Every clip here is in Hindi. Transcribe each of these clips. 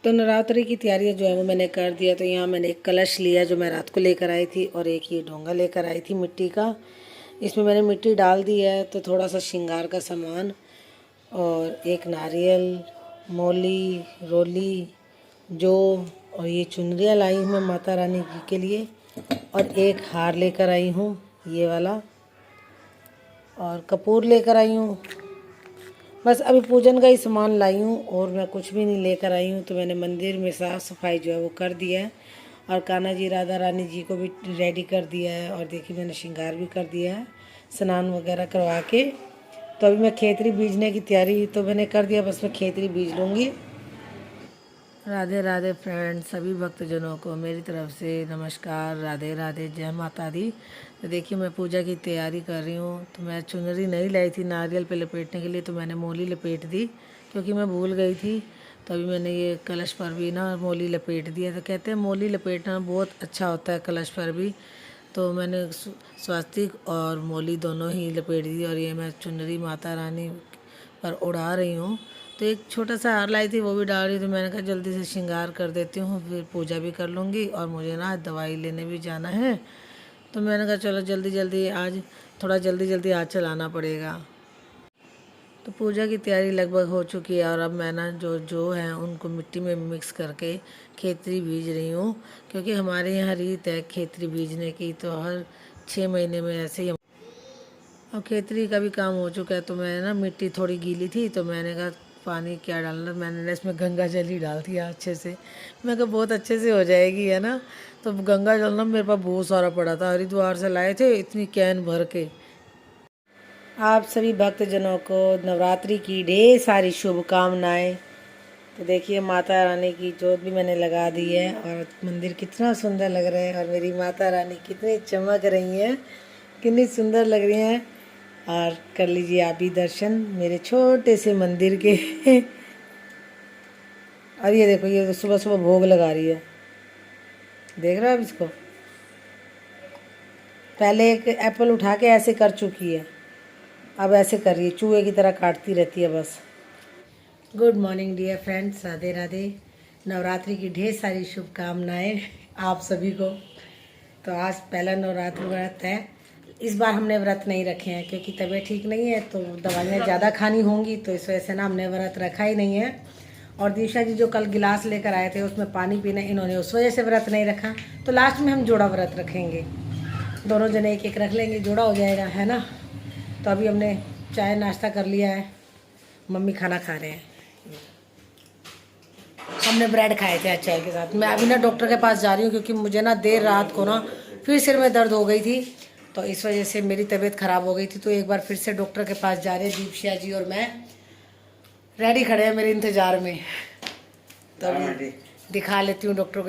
तो नवरात्रि की तैयारियां जो है वो मैंने कर दिया। तो यहाँ मैंने एक कलश लिया जो मैं रात को लेकर आई थी, और एक ये डोंगा लेकर आई थी मिट्टी का। इसमें मैंने मिट्टी डाल दी है। तो थोड़ा सा श्रृंगार का सामान और एक नारियल, मौली, रोली, जो, और ये चुनरियाँ लाई हूँ मैं माता रानी जी के लिए, और एक हार लेकर आई हूँ ये वाला, और कपूर लेकर आई हूँ। बस अभी पूजन का ही सामान लाई हूँ और मैं कुछ भी नहीं लेकर आई हूँ। तो मैंने मंदिर में साफ़ सफाई जो है वो कर दिया है, और कान्हा जी राधा रानी जी को भी रेडी कर दिया है, और देखिए मैंने श्रृंगार भी कर दिया है स्नान वगैरह करवा के। तो अभी मैं खेतरी बीजने की तैयारी तो मैंने कर दिया, बस मैं खेतरी बीज लूँगी। राधे राधे फ्रेंड्स, सभी भक्तजनों को मेरी तरफ से नमस्कार, राधे राधे, जय माता दी। तो देखिए मैं पूजा की तैयारी कर रही हूँ। तो मैं चुनरी नहीं लाई थी नारियल पे लपेटने के लिए, तो मैंने मोली लपेट दी क्योंकि मैं भूल गई थी। तो अभी मैंने ये कलश पर भी ना मोली लपेट दिया। तो कहते हैं मोली लपेटना बहुत अच्छा होता है कलश पर भी। तो मैंने स्वास्तिक और मोली दोनों ही लपेट दी, और ये मैं चुनरी माता रानी पर उड़ा रही हूँ। तो एक छोटा सा हार लाई थी वो भी डाल रही। तो मैंने कहा जल्दी से श्रृंगार कर देती हूँ, फिर पूजा भी कर लूँगी, और मुझे ना दवाई लेने भी जाना है। तो मैंने कहा चलो जल्दी जल्दी आज थोड़ा जल्दी जल्दी आज चलाना पड़ेगा। तो पूजा की तैयारी लगभग हो चुकी है, और अब मैं ना जो है उनको मिट्टी में मिक्स करके खेतरी बीज रही हूँ, क्योंकि हमारे यहाँ रीत है खेतरी बीजने की। तो हर 6 महीने में ऐसे ही। अब खेतरी का भी काम हो चुका है। तो मैं ना मिट्टी थोड़ी गीली थी, तो मैंने कहा पानी क्या डालना, मैंने इसमें गंगा जल ही डाल दिया अच्छे से। मैं कहा बहुत अच्छे से हो जाएगी, है ना। तो गंगा जल ना मेरे पास बहुत सारा पड़ा था, हरिद्वार से लाए थे इतनी कैन भर के। आप सभी भक्तजनों को नवरात्रि की ढेर सारी शुभकामनाएं। तो देखिए माता रानी की जोत भी मैंने लगा दी है, और मंदिर कितना सुंदर लग रहा है, और मेरी माता रानी कितनी चमक रही हैं, कितनी सुंदर लग रही हैं। और कर लीजिए आप भी दर्शन मेरे छोटे से मंदिर के। और ये देखो ये सुबह सुबह भोग लगा रही है, देख रहे हो आप इसको। पहले एक एप्पल उठा के ऐसे कर चुकी है, अब ऐसे कर रही है, चूहे की तरह काटती रहती है बस। Good morning dear friends, Radhe Radhe. Navratri की ढेर सारी शुभकामनाएं आप सभी को। तो आज पहला नवरात्रि व्रत है। इस बार हमने व्रत नहीं रखे हैं क्योंकि तबीयत ठीक नहीं है, तो दवाइयाँ ज़्यादा खानी होंगी, तो इस वजह से ना हमने व्रत रखा ही नहीं है। और दीक्षा जी जो कल गिलास लेकर आए थे उसमें पानी पीना, इन्होंने उस वजह से व्रत नहीं रखा। तो लास्ट में हम जोड़ा व्रत रखेंगे, दोनों जने एक एक रख लेंगे, जोड़ा हो जाएगा, है ना। तो अभी हमने चाय नाश्ता कर लिया है, मम्मी खाना खा रहे हैं। हमने ब्रेड खाए थे आज चाय के साथ। मैं अभी ना डॉक्टर के पास जा रही हूँ क्योंकि मुझे ना देर रात को ना फिर सिर में दर्द हो गई थी, तो इस वजह से मेरी तबीयत ख़राब हो गई थी। तो एक बार फिर से डॉक्टर के पास जा रहे हैं, दीक्षा जी और मैं रेडी खड़े हैं मेरे इंतज़ार में। तो अभी दिखा लेती हूँ डॉक्टर को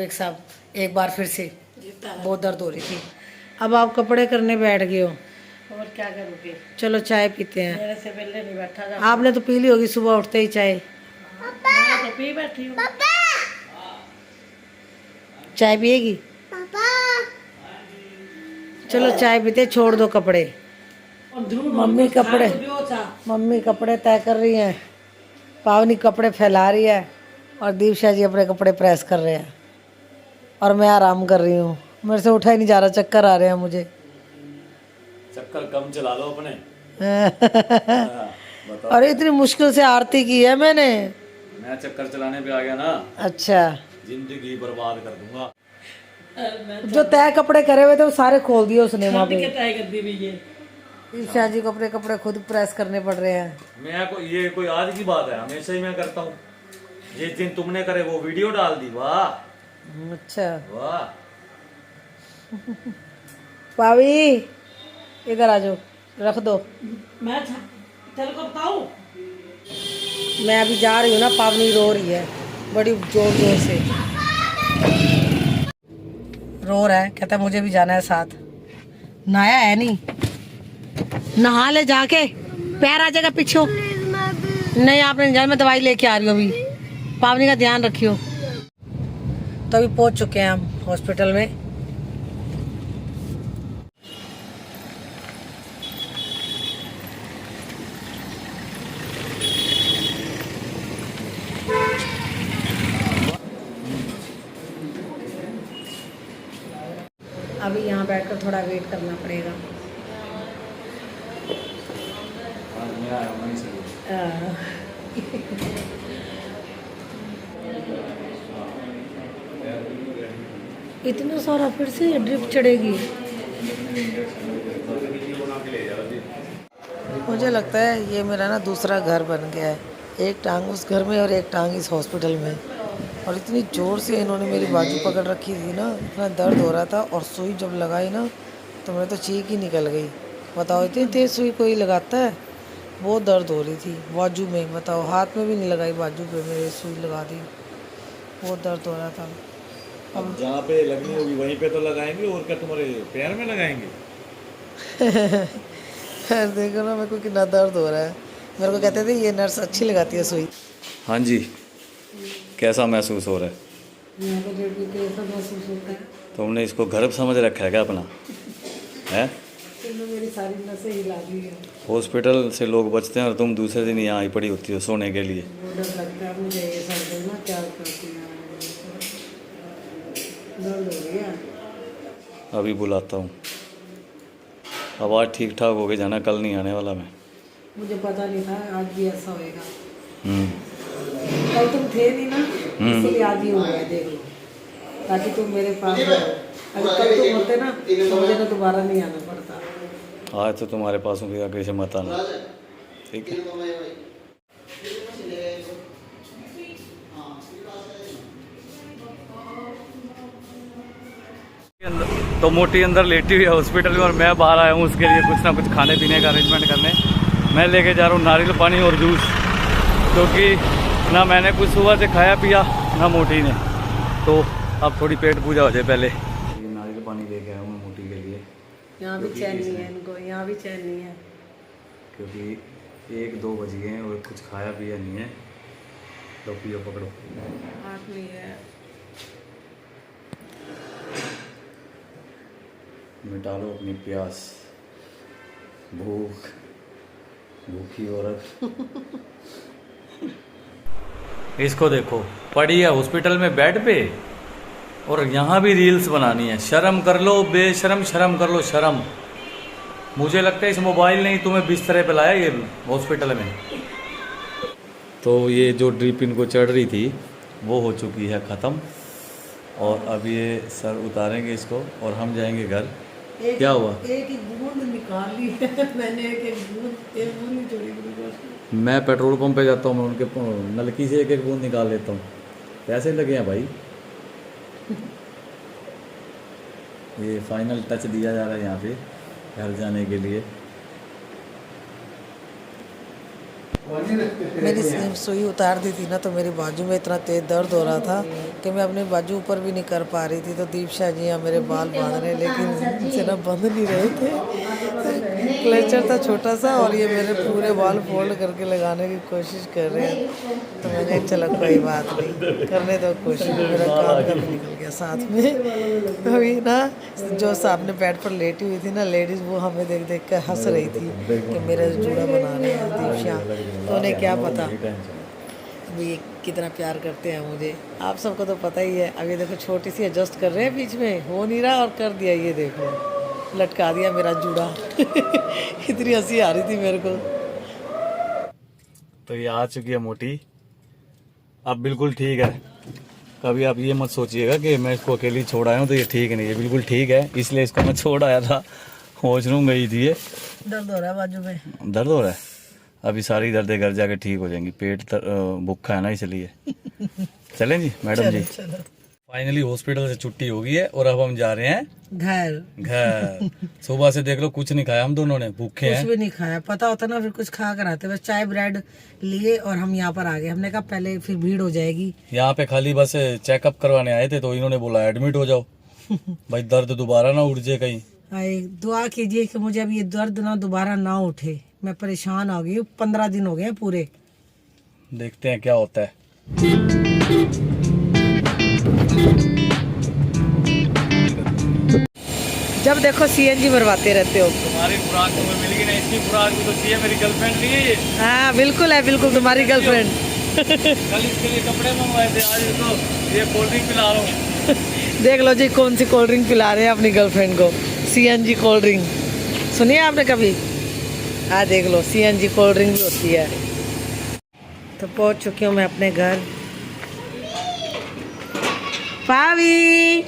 एक बार फिर से, बहुत दर्द हो रही थी। अब आप कपड़े करने बैठ गए हो, और क्या करोगे। चलो चाय पीते हैं। मेरे से पहले नहीं बैठा जा। आपने तो पी ली होगी सुबह उठते ही चाय। मैं तो पी बैठी हूँ। चाय पिएगी? चलो चाय पीते, छोड़ दो कपड़े। मम्मी कपड़े तय कर रही हैं, पावनी कपड़े फैला रही है, और दीक्षा जी अपने कपड़े प्रेस कर रहे हैं, और मैं आराम कर रही हूँ। मेरे से उठा ही नहीं जा रहा, चक्कर आ रहे हैं मुझे। चक्कर कम चला लो अपने। और इतनी मुश्किल से आरती की है मैंने। मैं चक्कर चलाने पे आ गया ना, अच्छा, जिंदगी बर्बाद कर दूंगा। जो तय कपड़े करे हुए थे वो सारे खोल दिए उसने वहाँ पे। तय कर दी भी ये। दीक्षा जी को अपने कपड़े खुद प्रेस करने पड़ रहे हैं। ये कोई आज की बात है, हमेशा ही मैं करता हूँ। जिस दिन तुमने करे वो वीडियो डाल दी, वाह अच्छा वाह। पावी इधर आ जाओ, रख दो। मैं चल को बताऊँ। मैं अभी जा रही हूँ ना, पावनी रो रही है बड़ी जोर जोर से रो रहा है, कहता है मुझे भी जाना है साथ। नहाया है नहीं, नहा ले जाके, पैर आ जाएगा पीछे। नहीं आपने नहीं जाना, मैं दवाई लेके आ रही हूँ अभी, पावनी का ध्यान रखियो। तो अभी पहुँच चुके हैं हम हॉस्पिटल में। अभी यहाँ बैठकर थोड़ा वेट करना पड़ेगा। इतना सारा फिर से ड्रिप चढ़ेगी। मुझे लगता है ये मेरा ना दूसरा घर बन गया है, एक टांग उस घर में और एक टांग इस हॉस्पिटल में। और इतनी ज़ोर से इन्होंने मेरी बाजू पकड़ रखी थी ना, इतना दर्द हो रहा था। और सुई जब लगाई ना तो मेरे तो चीख ही निकल गई। बताओ इतनी तेज़ सुई कोई लगाता है। बहुत दर्द हो रही थी बाजू में, बताओ हाथ में भी नहीं लगाई, बाजू पे मेरे सुई लगा दी। बहुत दर्द हो रहा था। अब जहाँ पे लगनी होगी वहीं पे तो लगाएंगे, और क्या तुम्हारे पैर में लगाएंगे? यार देखो ना मेरे को कितना दर्द हो रहा है। मेरे को कहते थे ये नर्स अच्छी लगाती है सुई। हाँ जी, कैसा महसूस हो रहा है? यहाँ पे कैसा महसूस होता है? तुमने इसको घर समझ रखा है क्या अपना? है मेरी सारी नसें हिला दी है। हॉस्पिटल से लोग बचते हैं और तुम दूसरे दिन यहाँ आई पड़ी होती हो सोने के लिए। वो डर लगता है मुझे ये सब देना क्या करती है। दर्द हो गया। अभी बुलाता हूँ। आवाज़ ठीक ठाक हो गई जाना, कल नहीं आने वाला मैं। मुझे पता नहीं था आज भी ऐसा होएगा। कल तुम थे नहीं ना, इसलिए आज ही हो गया। देख लो, ताकि तुम मेरे पास रहो। अगर कल तुम होते ना तो मुझे ना दोबारा नहीं आना पड़ता। आज तो तुम्हारे पास हूँ, आगे से मत आना, ठीक है? तो मोटी अंदर लेटी हुई है हॉस्पिटल में और मैं बाहर आया हूँ उसके लिए कुछ ना कुछ खाने पीने का अरेंजमेंट करने। मैं लेके जा रहा हूँ नारियल पानी और जूस, क्योंकि ना मैंने कुछ सुबह से खाया पिया ना मोटी ने, तो अब थोड़ी पेट पूजा हो जाए पहले। ये नारियल पानी लेके आया हूँ मैं मोटी के लिए। यहाँ भी चैन नहीं है इनको, यहाँ भी चैन नहीं है, क्योंकि 1-2 बज गए हैं और कुछ खाया पिया नहीं है। तो पियो, पकड़ो। हाथ नहीं है। मिटा लो अपनी प्यास, भूख, भूखी औरत। इसको देखो, पड़ी है हॉस्पिटल में बेड पे और यहाँ भी रील्स बनानी है। शर्म कर लो बेशरम, शर्म कर लो शर्म। मुझे लगता है इस मोबाइल ने ही तुम्हें बिस्तरे पे लाया ये हॉस्पिटल में। तो ये जो ड्रिप इनको चढ़ रही थी वो हो चुकी है ख़त्म, और अब ये सर उतारेंगे इसको और हम जाएंगे घर। क्या हुआ? एक बूंद निकाल ली है मैंने, एक बूंद नहीं छोड़ी। मैं पेट्रोल पंप पे जाता हूँ, मैं उनके नलकी से एक बूंद निकाल लेता हूँ। पैसे लगे हैं भाई। ये फाइनल टच दिया जा रहा है यहाँ पे घर जाने के लिए। मेरी सुई उतार दी थी ना तो मेरी बाजू में इतना तेज दर्द हो रहा था कि मैं अपनी बाजू ऊपर भी नहीं कर पा रही थी। तो दीपशा जी यहाँ मेरे बाल बांध रहे, लेकिन इनसे ना बंध नहीं रहे थे। क्लेचर था छोटा सा और ये मेरे पूरे बाल फोल्ड करके लगाने की कोशिश कर रहे हैं। तो मैंने चलो कोई बात नहीं, करने दो कोशिश, मेरा काम का भी निकल गया साथ में। अभी ना जो सामने बेड पर लेटी हुई थी ना लेडीज़, वो हमें देख देख कर हंस रही थी कि मेरा जूड़ा बना रहे हैं दीपशा। तो उन्हें क्या पता अभी कितना प्यार करते हैं मुझे। आप सबको तो पता ही है। अभी देखो छोटी सी एडजस्ट कर रहे हैं, बीच में हो नहीं रहा और कर दिया। ये देखो लटका दिया मेरा जूड़ा। इतनी हंसी आ रही थी मेरे को। तो ये आ चुकी है मोटी, अब बिल्कुल ठीक है। कभी आप ये मत सोचिएगा कि मैं इसको अकेली छोड़ आया हूँ तो ये ठीक नहीं है, बिल्कुल ठीक है। इसलिए इसको मैं छोड़ आया था, वॉशरूम गई थी। ये दर्द हो रहा है बाजू में, दर्द हो रहा है। अभी सारी दर्दें घर जाके ठीक हो जाएंगी, पेट भूखा है ना इसलिए। चलें जी मैडम जी। फाइनली हॉस्पिटल से छुट्टी हो गई है और अब हम जा रहे हैं घर। सुबह से देख लो कुछ नहीं खाया हम दोनों ने, भूखे हैं। कुछ भी नहीं खाया। पता होता ना फिर कुछ खा कर आते, बस चाय ब्रेड लिए और हम यहाँ पर आ गए। हमने कहा पहले फिर भीड़ हो जाएगी। यहाँ पे खाली बस चेकअप करवाने आए थे तो इन्होंने बोला एडमिट हो जाओ भाई, दर्द दोबारा ना उठ जाए कहीं। दुआ कीजिए कि मुझे अब ये दर्द ना दोबारा ना उठे। मैं परेशान हो गई हूँ, 15 दिन हो गए पूरे। देखते हैं क्या होता है। जब देखो सीएनजी भरवाते रहते हो। तुम्हारी खुराक तुम्हें मिल गई ना, इसकी खुराक भी तो चाहिए। मेरी गर्लफ्रेंड नहीं है ये? हाँ बिल्कुल है, बिल्कुल तुम्हारी गर्लफ्रेंड। कल इसके लिए कपड़े मंगवाए थे, आज तो ये कोल्ड ड्रिंक पिला रहा हूँ। देख लो जी कौन सी कोल्ड ड्रिंक पिला रहे हैं अपनी गर्लफ्रेंड को, CNG कोल्ड ड्रिंक। सुनिए आपने कभी? हाँ देख लो, CNG कोल्ड ड्रिंक भी होती है। तो पहुंच चुकी हूँ मैं अपने घर। पावी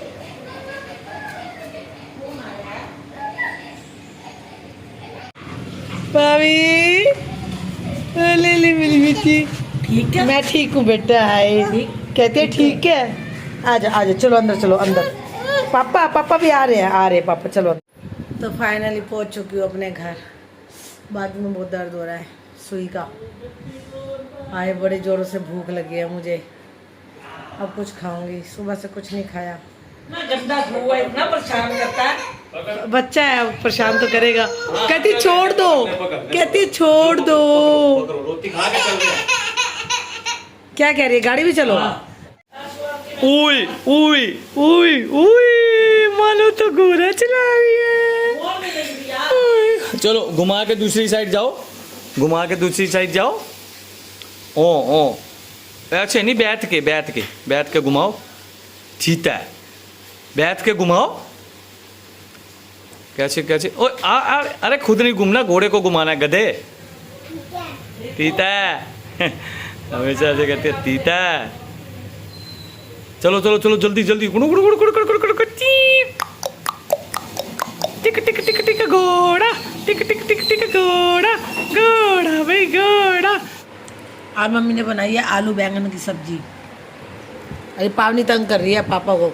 पावी, ले ले मेरी बेटी। ठीक है। मैं ठीक हूँ बेटा। हाय, कहते हैं ठीक है। आजा आजा, चलो अंदर, चलो अंदर। पापा पापा भी आ रहे हैं, आ रहे हैं पापा, चलो। तो फाइनली पहुंच चुकी हूँ अपने घर। बाजू में बहुत दर्द हो रहा है सुई का। आए बड़े ज़ोरों से भूख लगी है मुझे। अब कुछ खाऊंगी, सुबह से कुछ नहीं खाया। ना गंदा धुआं इतना परेशान करता है। बच्चा है, परेशान तो करेगा। कहती छोड़ दो, कहती छोड़ दो। रोटी खा के चल रहे। क्या कह रही है? गाड़ी भी चलो। उई उई उई उई, मानो तो घोड़ा चला रही है। और भी नहीं दिया। चलो घुमा के दूसरी साइड जाओ, घुमा के दूसरी साइड जाओ। ओ अच्छा नहीं, बैठ के घुमाओ। चीता है, बैठ के घुमाओ। कैसे ओ अरे खुद नहीं घूमना, घोड़े को घुमाना है, गधे। तीता हमेशा ऐसे कहते हैं, तीता। चलो जल्दी गुड़ू गुड़ू गुड़ू गुड़ू गुड़ू गुड़ू गुड़ू, टिक टिक टिक टिक घोड़ा, टिक टिक टिक टिक घोड़ा, घोड़ा भाई घोड़ा। आज मम्मी ने बनाई है आलू बैंगन की सब्जी। अरे पावनी तंग कर रही है पापा को।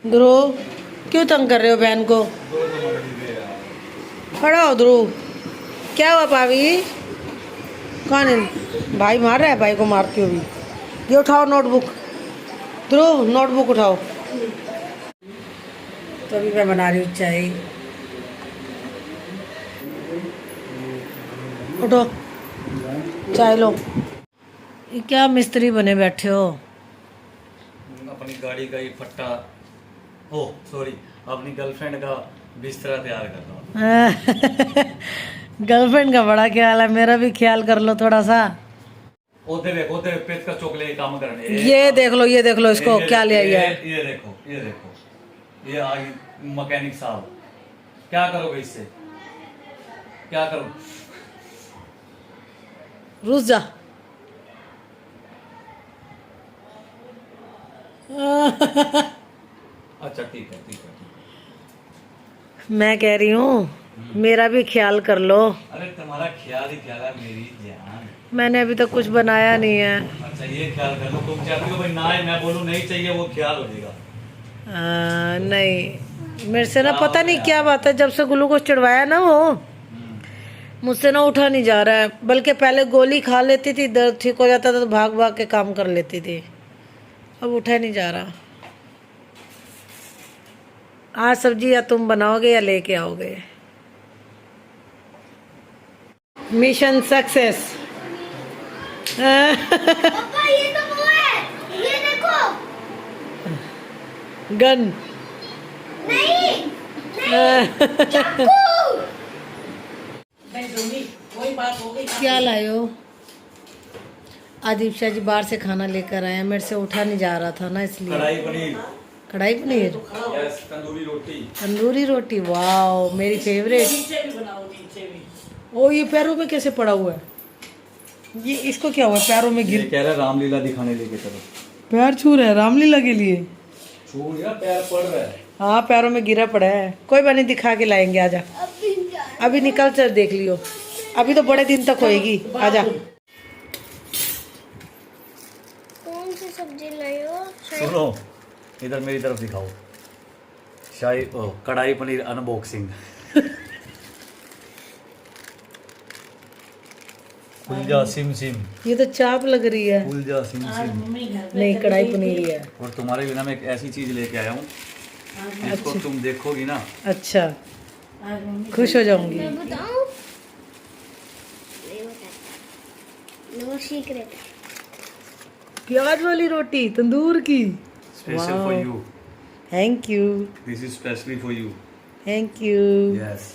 ध्रुव क्यों तंग कर रहे हो बहन को? खड़ा हो ध्रुव। क्या हुआ पावी? कौन है? भाई मार रहा है, भाई को मारती हो भी। ये उठाओ नोटबुक, ध्रुव नोटबुक उठाओ। तो अभी मैं बना रही हूँ चाय। उठो चाय लो। ये क्या मिस्त्री बने बैठे हो? अपनी गाड़ी का ये फट्टा, ओ सॉरी, अपनी गर्लफ्रेंड का बिस्तरा तैयार कर रहा हूँ। गर्लफ्रेंड का बड़ा ख्याल है, मेरा भी ख्याल कर लो थोड़ा सा। ओते पेच का चोकले काम करने। ये देख लो इसको क्या ले आई है। ये देखो ये आ गई मैकेनिक साहब। क्या करोगे इससे? क्या करो? रुस जा। अच्छा ठीक है। मैं कह रही हूँ मेरा भी ख्याल कर लो। अरे तुम्हारा ख्याल ही ख्याल है मेरी जान। मैंने अभी तक कुछ बनाया नहीं है। अच्छा ये ख्याल कर लो, तुम चाहती हो भाई ना मैं बोलूँ नहीं चाहिए, वो ख्याल हो जाएगा। नहीं, मेरे से ना पता नहीं क्या बात है, जब से ग्लूकोज चढ़वाया ना वो मुझसे ना उठा नहीं जा रहा है। बल्कि पहले गोली खा लेती थी, दर्द ठीक हो जाता था तो भाग भाग के काम कर लेती थी। अब उठा नहीं जा रहा। आज सब्जी या तुम बनाओगे या लेके आओगे? Mission success. पापा ये तो वो है, ये देखो। गन नहीं चाकू। नहीं दूंगी, वही बात हो गई। क्या लाए हो? आदिप शाह जी बाहर से खाना लेकर आए हैं, मेरे से उठा नहीं जा रहा था ना, इसलिए। कढ़ाई पनीर, कढ़ाई पनीर, यस, तंदूरी रोटी। तंदूरी रोटी, वाओ मेरी फेवरेट। नीचे भी बनाओ, नीचे भी। ओ ये पैरों में कैसे पड़ा हुआ है? ये इसको क्या हुआ? पैरों में ये गिर, कह रहा है रामलीला दिखाने लेके चलो। पैर छू रहा है रामलीला के लिए। छू यार, पैर पड़ रहा है। हाँ पैरों में गिरा पड़ा है। कोई बात नहीं, दिखा के लाएंगे। आजा, अभी निकल कर देख लियो, अभी तो बड़े दिन तक होएगी। आजा। कौन सी सब्जी लाई हो? सुनो, इधर मेरी तरफ दिखाओ। शाही कढ़ाई पनीर अनबॉक्सिंग। कुलजा सिम सिम, ये तो चाप लग रही है। कुलजा सिम सिम। मम्मी घर पे नहीं, कढ़ाई पनीर ही है। और तुम्हारे बिना मैं एक ऐसी चीज लेके आया हूँ, इसको तुम देखोगी ना। अच्छा, आज मम्मी खुश हो जाऊंगी। मैं बताऊं? नहीं बताता, नो सीक्रेट। प्याज वाली रोटी तंदूर की। Special for you, thank you, this is specially for you. Thank you. Yes,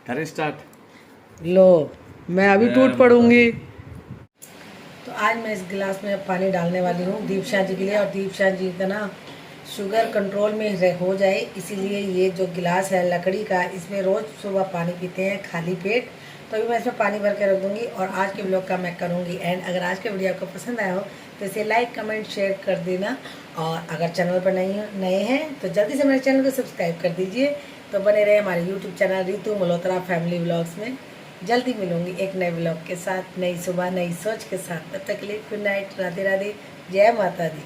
करें स्टार्ट। लो, मैं अभी टूट पड़ूंगी। आज मैं इस गिलास में पानी डालने वाली हूँ दीपशाह जी के लिए, और दीपशाह जी का ना शुगर कंट्रोल में हो जाए, इसीलिए ये जो गिलास है लकड़ी का, इसमें रोज़ सुबह पानी पीते हैं खाली पेट। तो अभी मैं इसमें पानी भर के रख दूँगी और आज के ब्लॉग का मैं करूँगी एंड। अगर आज के वीडियो आपको पसंद आया हो तो इसे लाइक कमेंट शेयर कर देना, और अगर चैनल पर नए हैं तो जल्दी से मेरे चैनल को सब्सक्राइब कर दीजिए। तो बने रहे हमारे YouTube channel Ritu Malhotra family vlogs में। जल्दी मिलूंगी एक नए व्लॉग के साथ, नई सुबह नई सोच के साथ। तब तक के लिए गुड नाइट, राधे राधे, जय माता दी।